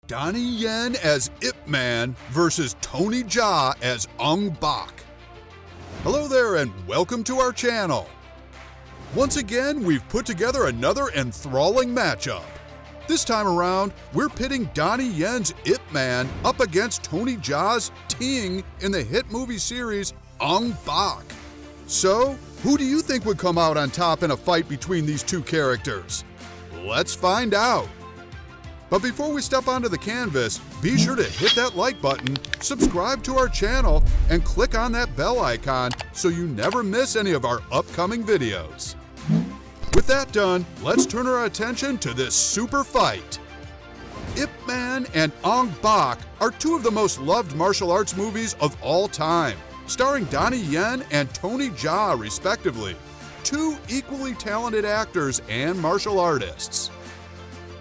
Donnie Yen as Ip Man versus Tony Jaa as Ong Bak. Hello there and welcome to our channel. Once again, we've put together another enthralling matchup. This time around, we're pitting Donnie Yen's Ip Man up against Tony Jaa's Ting in the hit movie series Ong Bak. So, who do you think would come out on top in a fight between these two characters? Let's find out. But before we step onto the canvas, be sure to hit that like button, subscribe to our channel, and click on that bell icon so you never miss any of our upcoming videos. With that done, let's turn our attention to this super fight. Ip Man and Ong Bak are two of the most loved martial arts movies of all time, starring Donnie Yen and Tony Jaa respectively, two equally talented actors and martial artists.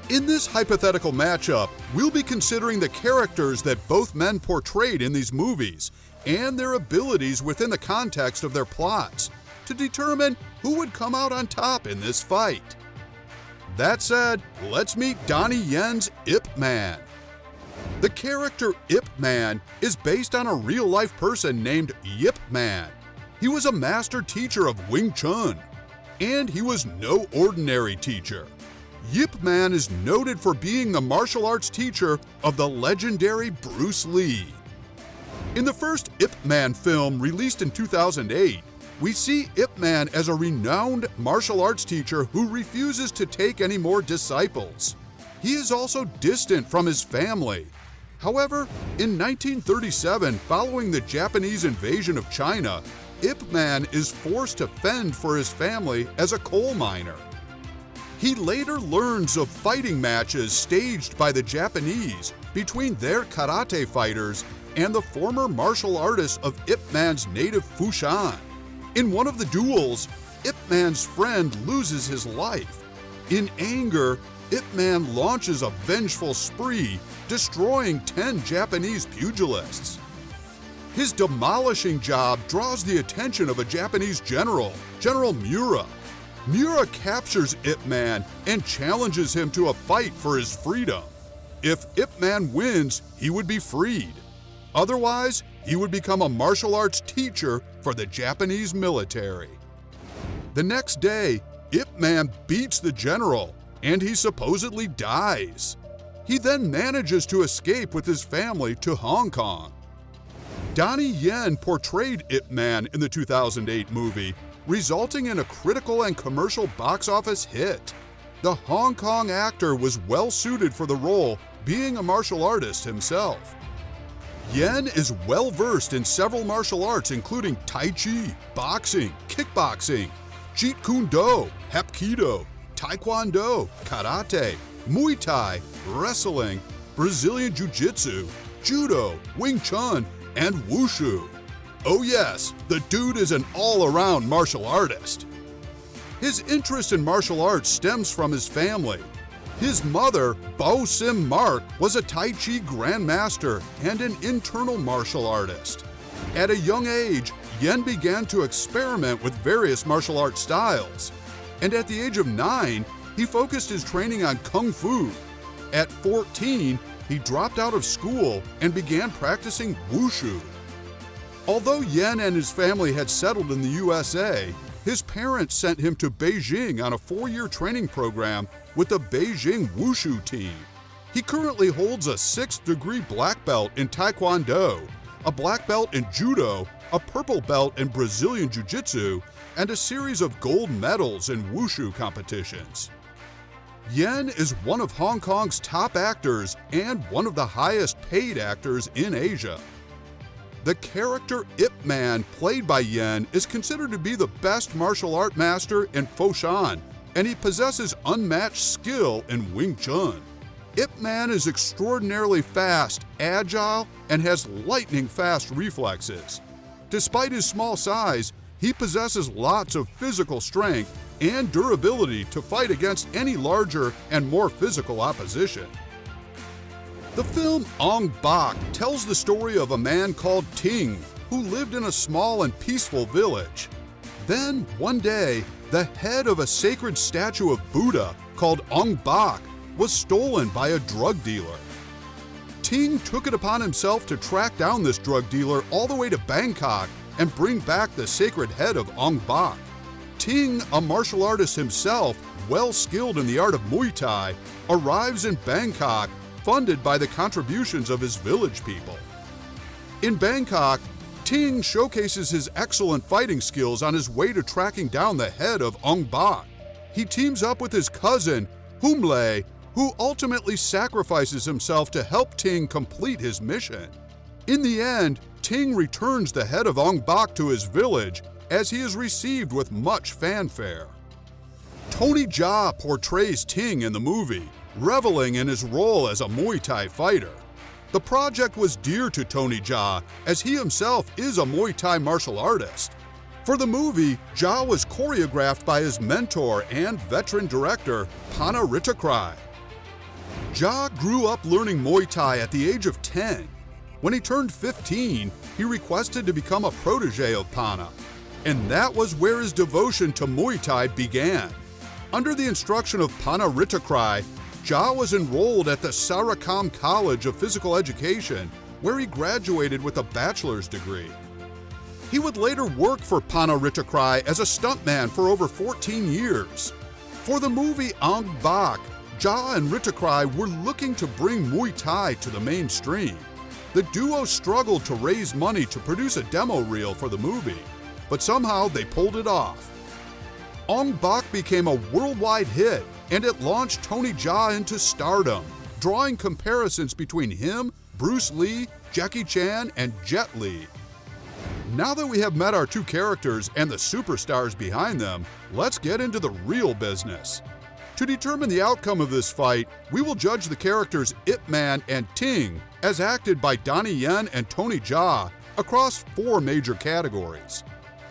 In this hypothetical matchup, we'll be considering the characters that both men portrayed in these movies and their abilities within the context of their plots to determine who would come out on top in this fight. That said, let's meet Donnie Yen's Ip Man. The character Ip Man is based on a real-life person named Yip Man. He was a master teacher of Wing Chun, and he was no ordinary teacher. Yip Man is noted for being the martial arts teacher of the legendary Bruce Lee. In the first Ip Man film released in 2008, we see Ip Man as a renowned martial arts teacher who refuses to take any more disciples. He is also distant from his family. However, in 1937, following the Japanese invasion of China, Ip Man is forced to fend for his family as a coal miner. He later learns of fighting matches staged by the Japanese between their karate fighters and the former martial artists of Ip Man's native Fushan. In one of the duels, Ip Man's friend loses his life. In anger, Ip Man launches a vengeful spree, destroying 10 Japanese pugilists. His demolishing job draws the attention of a Japanese general, General Miura. Miura captures Ip Man and challenges him to a fight for his freedom. If Ip Man wins, he would be freed. Otherwise, he would become a martial arts teacher for the Japanese military. The next day, Ip Man beats the general, and he supposedly dies. He then manages to escape with his family to Hong Kong. Donnie Yen portrayed Ip Man in the 2008 movie, resulting in a critical and commercial box office hit. The Hong Kong actor was well suited for the role, being a martial artist himself. Yen is well versed in several martial arts including Tai Chi, boxing, kickboxing, Jeet Kune Do, Hapkido, Taekwondo, Karate, Muay Thai, wrestling, Brazilian Jiu-Jitsu, Judo, Wing Chun, and Wushu. Oh yes, the dude is an all-around martial artist. His interest in martial arts stems from his family. His mother, Bao Sim Mark, was a Tai Chi grandmaster and an internal martial artist. At a young age, Yen began to experiment with various martial art styles, and at the age of 9, he focused his training on Kung Fu. At 14, he dropped out of school and began practicing Wushu. Although Yen and his family had settled in the USA, his parents sent him to Beijing on a 4-year training program with the Beijing Wushu team. He currently holds a 6th degree black belt in Taekwondo, a black belt in Judo, a purple belt in Brazilian Jiu-Jitsu, and a series of gold medals in Wushu competitions. Yen is one of Hong Kong's top actors and one of the highest paid actors in Asia. The character Ip Man, played by Yen, is considered to be the best martial art master in Foshan, and he possesses unmatched skill in Wing Chun. Ip Man is extraordinarily fast, agile, and has lightning-fast reflexes. Despite his small size, he possesses lots of physical strength and durability to fight against any larger and more physical opposition. The film Ong Bak tells the story of a man called Ting who lived in a small and peaceful village. Then, one day, the head of a sacred statue of Buddha called Ong Bak was stolen by a drug dealer. Ting took it upon himself to track down this drug dealer all the way to Bangkok and bring back the sacred head of Ong Bak. Ting, a martial artist himself, well skilled in the art of Muay Thai, arrives in Bangkok, funded by the contributions of his village people. In Bangkok, Ting showcases his excellent fighting skills on his way to tracking down the head of Ong Bak. He teams up with his cousin, Humle, who ultimately sacrifices himself to help Ting complete his mission. In the end, Ting returns the head of Ong Bak to his village, as he is received with much fanfare. Tony Jaa portrays Ting in the movie, reveling in his role as a Muay Thai fighter. The project was dear to Tony Jaa, as he himself is a Muay Thai martial artist. For the movie, Jaa was choreographed by his mentor and veteran director, Pana Ritakrai. Jaa grew up learning Muay Thai at the age of 10. When he turned 15, he requested to become a protege of Pana, and that was where his devotion to Muay Thai began. Under the instruction of Pana Ritakrai, Jaa was enrolled at the Sarakam College of Physical Education, where he graduated with a bachelor's degree. He would later work for Pana Ritakrai as a stuntman for over 14 years. For the movie Ong Bak, Jaa and Ritakrai were looking to bring Muay Thai to the mainstream. The duo struggled to raise money to produce a demo reel for the movie, but somehow they pulled it off. Ong Bak became a worldwide hit, and it launched Tony Jaa into stardom, drawing comparisons between him, Bruce Lee, Jackie Chan, and Jet Li. Now that we have met our two characters and the superstars behind them, let's get into the real business. To determine the outcome of this fight, we will judge the characters Ip Man and Ting, as acted by Donnie Yen and Tony Jaa, across 4 major categories.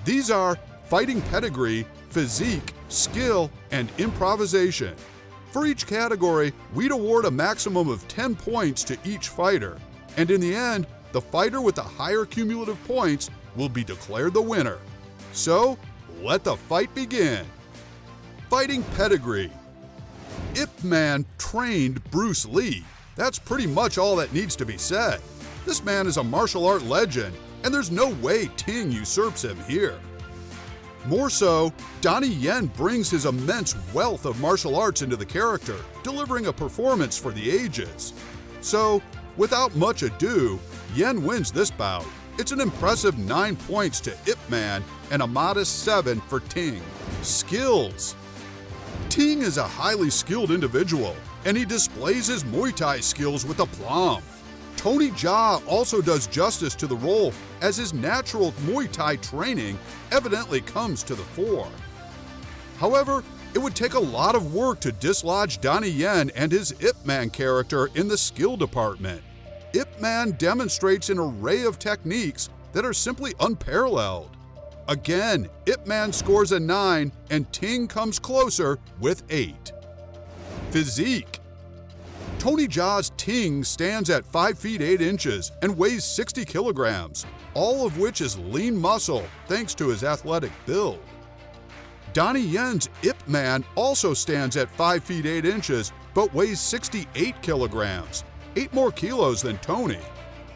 These are fighting pedigree, physique, skill, and improvisation. For each category, we'd award a maximum of 10 points to each fighter, and in the end, the fighter with the higher cumulative points will be declared the winner. So, let the fight begin. Fighting pedigree. Ip Man trained Bruce Lee. That's pretty much all that needs to be said. This man is a martial art legend, and there's no way Ting usurps him here. More so, Donnie Yen brings his immense wealth of martial arts into the character, delivering a performance for the ages. So, without much ado, Yen wins this bout. It's an impressive 9 points to Ip Man and a modest 7 for Ting. Skills. Ting is a highly skilled individual, and he displays his Muay Thai skills with aplomb. Tony Jaa also does justice to the role, as his natural Muay Thai training evidently comes to the fore. However, it would take a lot of work to dislodge Donnie Yen and his Ip Man character in the skill department. Ip Man demonstrates an array of techniques that are simply unparalleled. Again, Ip Man scores a 9 and Ting comes closer with 8. Physique. Tony Jaa's Ting stands at 5 feet 8 inches and weighs 60 kilograms, all of which is lean muscle thanks to his athletic build. Donnie Yen's Ip Man also stands at 5 feet 8 inches but weighs 68 kilograms, 8 more kilos than Tony.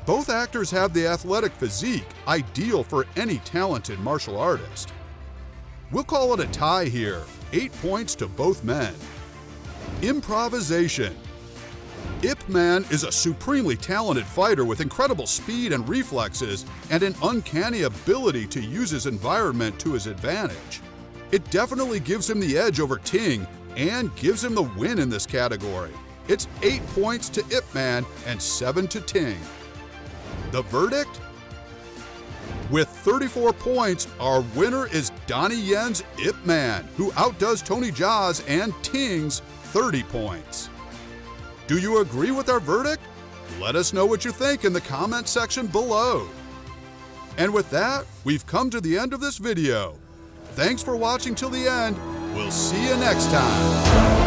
Both actors have the athletic physique ideal for any talented martial artist. We'll call it a tie here, 8 points to both men. Improvisation. Ip Man is a supremely talented fighter with incredible speed and reflexes and an uncanny ability to use his environment to his advantage. It definitely gives him the edge over Ting and gives him the win in this category. It's 8 points to Ip Man and 7 to Ting. The verdict? With 34 points, our winner is Donnie Yen's Ip Man, who outdoes Tony Jaa's and Ting's 30 points. Do you agree with our verdict? Let us know what you think in the comment section below. And with that, we've come to the end of this video. Thanks for watching till the end. We'll see you next time.